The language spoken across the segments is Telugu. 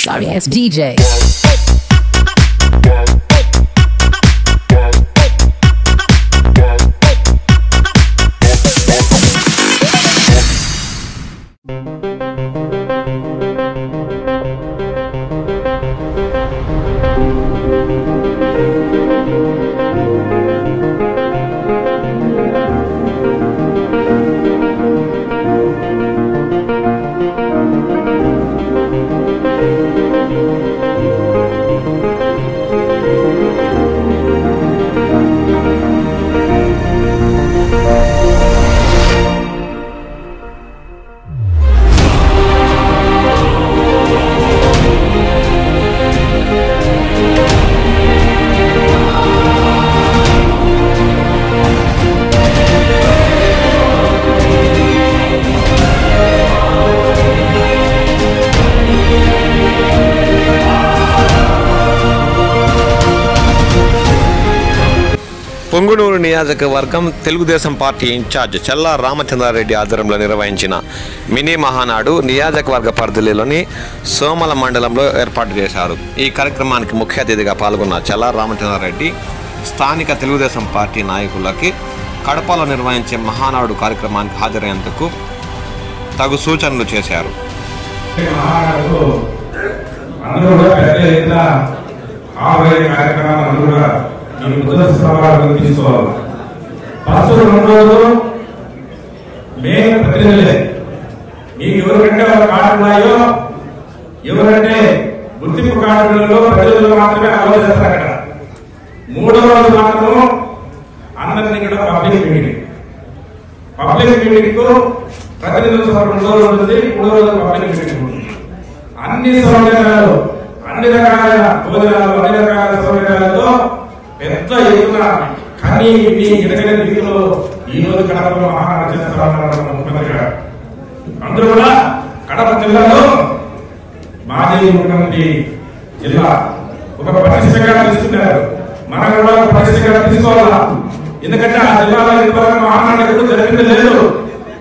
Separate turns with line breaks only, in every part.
Sorry ass DJ.
పొంగునూరు నియోజకవర్గం తెలుగుదేశం పార్టీ ఇన్ఛార్జ్ చల్లా రామచంద్రారెడ్డి ఆధ్వర్యంలో నిర్వహించిన మినీ మహానాడు నియోజకవర్గ పరిధిలోని సోమల మండలంలో ఏర్పాటు చేశారు. ఈ కార్యక్రమానికి ముఖ్య అతిథిగా పాల్గొన్న చల్లా రామచంద్రారెడ్డి స్థానిక తెలుగుదేశం పార్టీ నాయకులకి కడపలో నిర్వహించే మహానాడు కార్యక్రమానికి హాజరయ్యేందుకు తగు సూచనలు చేశారు.
తీసుకోవాలి. ఫస్ట్ 2 రోజులు మెయిన్ ప్రతినిధులే మీకు ఎవరికంటే కార్డు ఉన్నాయో ఎవరంటే గుర్తింపు కార్డులలో ప్రతినిధులు మాత్రమే ఆలోచిస్తారు. అక్కడ 3వ రోజు మాత్రం అందరినీ కూడా పబ్లిక్ మీటింగ్ కు ప్రతినిధులు 2 రోజులు ఉంటుంది. 3వ రోజు పబ్లిక్ మీటింగ్ ఉంటుంది. అన్ని సౌకర్యాలు, అన్ని రకాల భోజనాలు, అన్ని రకాల సౌకర్యాలతో పెద్ద ఎత్తున కానీ ఎదగని రీతిలో ఈ రోజు కడపలో మహానాడు చేస్తా ఉన్నారు ముఖ్యమంత్రి గారు. అందరూ కూడా కడప జిల్లాలో మాజీ ముఖ్యమంత్రి జిల్లా ఒక పటిష్టంగా తీసుకున్నారు. మనం కూడా పటిష్టంగా తీసుకోవాలా. ఎందుకంటే ఆ జిల్లాలో ఇంతవరకు మహానాడు ఎప్పుడు జరిగింది లేదు.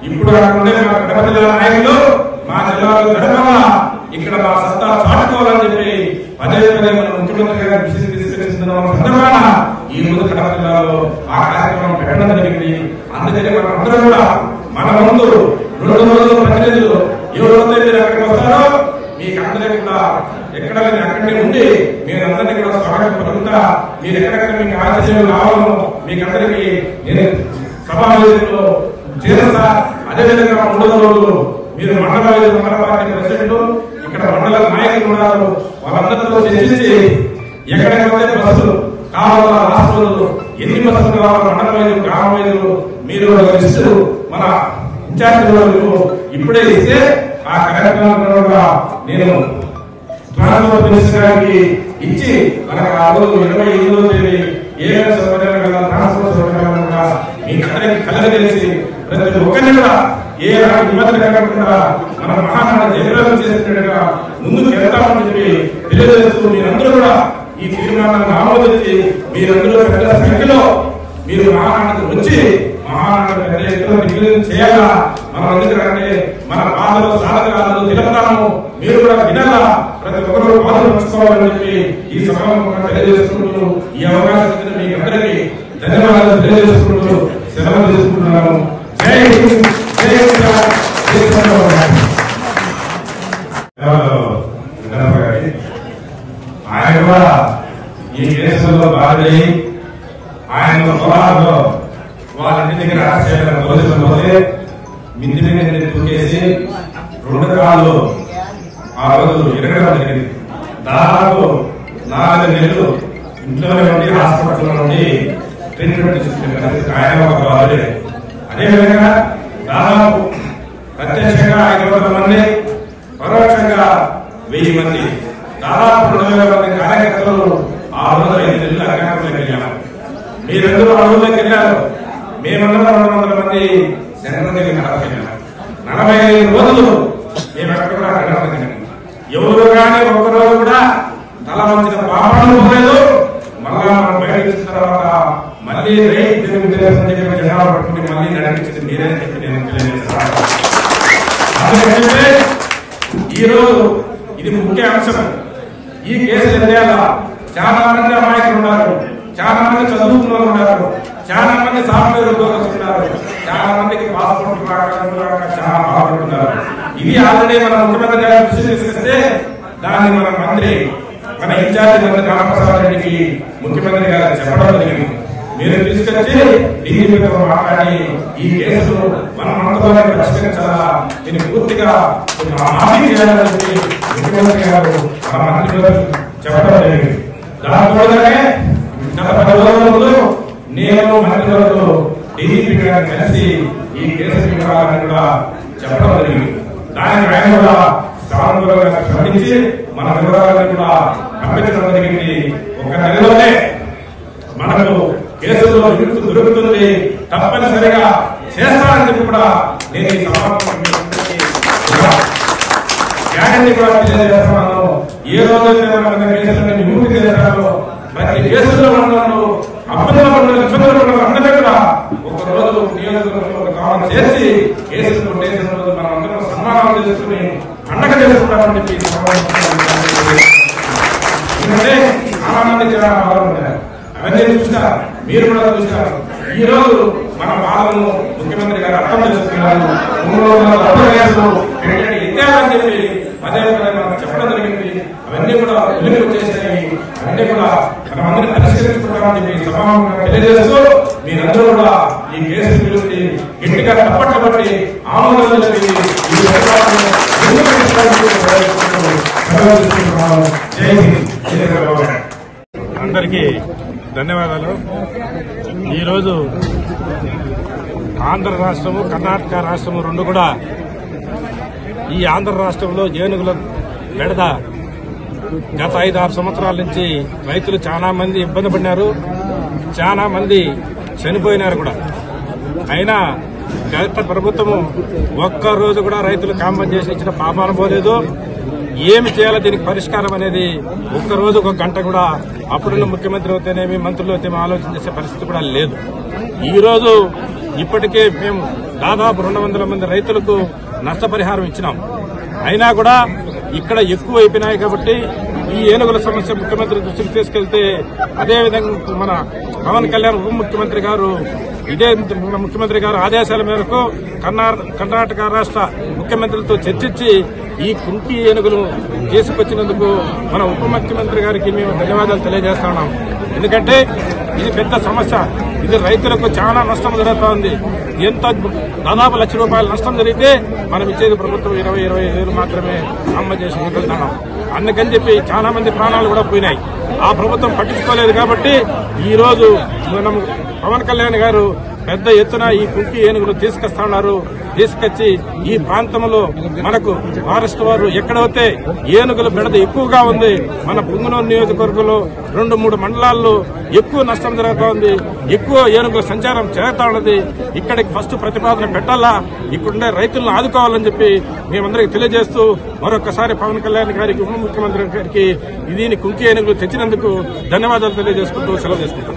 ఇప్పుడు అక్కడుండే మా కడప జిల్లా నాయకులు మా జిల్లాలో జరగాల, ఇక్కడ మా సత్తా చాటుకోవాలని చెప్పి పదే మనం ముఖ్యమంత్రి గారు తీసుకొచ్చిన సందర్భాన ఈ రోజు కడప జిల్లాలో ఆ కార్యక్రమం పెట్టడం జరిగింది. అందుకని మనం అందరూ కూడా మన ముందు 2 రోజులు ప్రతినిధులు ఎవరైతే మీరు అక్కడికి వస్తారో మీకు అందరికీ కూడా ఎక్కడ అక్కడనే ఉండి మీరందరినీ కూడా స్వాగతం పలుకుతా. మీరు ఎక్కడెక్కడ మీకు ఆశీస్సులు కావాలో మీకందరికీ నేను సమావేశంలో చేస్తా. అదేవిధంగా 3వ రోజు మీరు మండల పార్టీ ప్రెసిడెంట్, ఇక్కడ మండల నాయకులు ఉన్నారు, వాళ్ళందరితో చర్చించి ఎక్కడెక్కడైతే బస్సులు కావాలా, రాష్ట్రాలు ఎన్ని బస్సులు కావాలా, మండల వైద్యులు, గ్రామ వైద్యులు మీరు లిస్టు మన ఇన్ఛార్జ్ వాళ్ళు ఇప్పుడే ఇస్తే ఆ కార్యక్రమాలు కూడా నేను ట్రాన్స్పోర్ట్ మినిస్టర్ గారికి ఇచ్చి మనకు ఆ రోజు 28వ తేదీ ఏ సౌకర్యాలు కదా ట్రాన్స్పోర్ట్ సౌకర్యాలు కూడా మీకు అందరికీ కలగజేసి ప్రతి ఒక్కరిని కూడా ఏ ఇబ్బంది కలగకుండా మన మహానాడు జయప్రదం చేసినట్టుగా ముందుకు వెళ్తామని చెప్పి తెలియజేస్తూ మీరందరూ కూడా ఈ తీర్మానాన్ని ఆమోదించి మీరందరూ పెద్ద సంఖ్యలో మీరు మహానాడుకు వచ్చి మహానాడు పెద్ద ఎత్తున విజయం చేయాలా. మనం ఎందుకంటే మన బాధలు సాధకాలను తెలుపుతాము, మీరు కూడా వినాలా, ప్రతి ఒక్కరు బాధలు పంచుకోవాలని చెప్పి ఈ సభాముఖంగా తెలియజేసుకుంటూ ఈ అవకాశం ఇచ్చిన మీకు అందరికీ ధన్యవాదాలు తెలియజేసుకుంటూ సెలవు తీసుకుంటున్నాను. జై ఆయన కూడా ఈ కేసుల్లో బాధపడి ఆయన పొలాల్లో వాళ్ళ దగ్గర ఆశ్చర్యంగా పోతే మిద్ది మీద తూకేసి 2 కాళ్ళు ఆ రోజు ఎరగడం జరిగింది. దాదాపు 4 నెలలు ఇంట్లోనే ఉండి హాస్పిటల్లో నుండి ట్రీట్మెంట్ తీసుకుంటే ఆయన ఒక బాధే. అదేవిధంగా దాదాపు ప్రత్యక్షంగా 500 మంది, పరోక్షంగా 1000 మంది, దాదాపు 2000 మంది కార్యకర్తలు ఆ రోజు 5 నెలలు అజ్ఞాతంలోకి వెళ్ళాము. మీరందరూ ఆ రోజులోకి వెళ్ళారు. మేమందరం 200 మంది సెంటర్ దగ్గర నడపగలిగాము. 45 రోజులు మేము ఎక్కడ కూడా అడగలిగాము. ఎవరు కానీ ఒక్కరోజు కూడా తల వంచిన పాపం పోలేదు. మళ్ళా మనం బయటకు వచ్చిన తర్వాత మళ్ళీ రైతు తెలుగుదేశం దగ్గర జనాలు పట్టుకుని మళ్ళీ నడిపించింది మీరే చెప్పి నేను తెలియజేస్తాను. అందుకంటే ఈ రోజు ఇది ముఖ్య అంశం. ఈ కేసులు ఎన్నేళ్ళ చాలా మంది అమాయకులు ఉన్నారు, చాలా మంది చదువుకున్న వాళ్ళు ఉన్నారు, చాలా మంది సాఫ్ట్వేర్ ఉద్యోగస్తులు ఉన్నారు, చాలా మందికి పాస్పోర్ట్ చాలా బాగుంటున్నారు. ఇది ఆల్రెడీ మన ముఖ్యమంత్రి గారు దృష్టి తీసుకొస్తే దాన్ని మన మంత్రి మన ఇన్ఛార్జి మంత్రి రామప్రసాద్ రెడ్డికి ముఖ్యమంత్రి గారు చెప్పడం జరిగింది. మీరు తీసుకొచ్చి డీజీపీతో మాట్లాడి ఈ కేసులు మనం అంతలోనే పరిష్కరించాలా, దీన్ని పూర్తిగా మాఫీ చేయాలని చెప్పి ముఖ్యమంత్రి గారు మన మంత్రి చెప్పడం జరిగింది. దానితోనే గత 10 రోజుల ముందు నేను మంత్రివర్గంలో డీజీపీ గారిని కలిసి ఈ కేసు వివరాలను కూడా చెప్పడం జరిగింది. దానికి ఆయన కూడా సానుకూలంగా స్పందించి మన వివరాలను కూడా పంపించడం జరిగింది. ఒక నెలలోనే మనకు కేసులో దొరుకుతుంది, తప్పనిసరిగా చేస్తానని చెప్పి కూడా నేను ఈ గ్యారంటీ కూడా తెలియజేస్తున్నాను. ఏ రోజైతే మన కేసులను విముక్తి చేస్తారో ప్రతి కేసుల్లో ఉన్నాను అప్పట్లో ఇబ్బందులు అందరూ కూడా ఒక రోజు నియోజకవర్గంలో కావాలని చేసి కేసులు కొట్టేసిన రోజు మనం అందరం సన్మానాలు చేసుకుని పండగ చేసుకుంటామని చెప్పి ఎందుకంటే చాలా మంది చాలా బాగుంటారు. అవన్నీ చూసినారు, మీరు కూడా చూసినారు. ఈ రోజు మన బాధను ముఖ్యమంత్రి గారు అర్థం చేసుకున్నారు. ఎత్తారని చెప్పి అదే మనం చెప్పడం జరిగింది. అవన్నీ కూడా వెలుగు వచ్చేసాయి. అవన్నీ కూడా మనం అందరినీ పరిష్కరించుకుంటామని చెప్పి సభాముఖంగా తెలియజేస్తూ మీరందరూ కూడా ఈ కేసు పిలిచి గట్టిగా తప్పట్లు బట్టి ఆమోదం జరిగి
అందరికీ ధన్యవాదాలు. ఈరోజు ఆంధ్ర రాష్ట్రము కర్ణాటక రాష్ట్రము రెండు కూడా ఈ ఆంధ్ర రాష్ట్రంలో ఏనుగుల బెడద గత 5-6 సంవత్సరాల నుంచి రైతులు చాలా మంది ఇబ్బంది పడినారు, చాలా మంది చనిపోయినారు కూడా. అయినా గత ప్రభుత్వము ఒక్కరోజు కూడా రైతులు కాంపన్సేషన్ ఇచ్చిన పాపాన పోలేదు. ఏమి చేయాలో దీనికి పరిష్కారం అనేది ఒక్కరోజు 1 గంట కూడా అప్పుడున్న ముఖ్యమంత్రి అయితేనేమి మంత్రులు అయితే ఆలోచన చేసే పరిస్థితి కూడా లేదు. ఈ రోజు ఇప్పటికే మేము దాదాపు 200 మంది రైతులకు నష్టపరిహారం ఇచ్చినాం. అయినా కూడా ఇక్కడ ఎక్కువ అయిపోయినాయి కాబట్టి ఈ ఏనుగుల సమస్య ముఖ్యమంత్రి దృష్టికి తీసుకెళ్తే అదేవిధంగా మన పవన్ కళ్యాణ్ ఉప ముఖ్యమంత్రి గారు ముఖ్యమంత్రి గారు ఆదేశాల మేరకు కర్ణాటక రాష్ట్ర ముఖ్యమంత్రులతో చర్చించి ఈ కుంటి ఏనుగులు తీసుకొచ్చినందుకు మన ఉప ముఖ్యమంత్రి గారికి మేము ధన్యవాదాలు తెలియజేస్తున్నాం. ఎందుకంటే ఇది పెద్ద సమస్య. ఇది రైతులకు చాలా నష్టం జరుగుతూ ఉంది. ఎంత దాదాపు ₹1,00,000 నష్టం జరిగితే మనం ఇచ్చేది ప్రభుత్వం 20-25 మాత్రమే అమ్మ చేసి వదులుతున్నాం. అందుకని చెప్పి చాలా మంది ప్రాణాలు కూడా పోయినాయి. ఆ ప్రభుత్వం పట్టించుకోలేదు కాబట్టి ఈ రోజు మనం పవన్ కళ్యాణ్ గారు పెద్ద ఎత్తున ఈ కుంకి ఏనుగులు తీసుకొస్తున్నారు. తీసుకొచ్చి ఈ ప్రాంతంలో మనకు ఫారెస్ట్ వారు ఎక్కడైతే ఏనుగుల బెడద ఎక్కువగా ఉంది, మన పుంగనూరు నియోజకవర్గంలో 2-3 మండలాల్లో ఎక్కువ నష్టం జరుగుతూ ఉంది, ఎక్కువ ఏనుగుల సంచారం జరుగుతూ ఉన్నది. ఇక్కడికి ఫస్ట్ ప్రతిపాదన పెట్టాలా, ఇక్కడుండే రైతులను ఆదుకోవాలని చెప్పి మేమందరికీ తెలియజేస్తూ మరొకసారి పవన్ కళ్యాణ్ గారికి ఉప ముఖ్యమంత్రి గారికి దీని కుంకి ఏనుగులు తెచ్చినందుకు ధన్యవాదాలు తెలియజేసుకుంటూ సెలవు చేసుకుంటాం.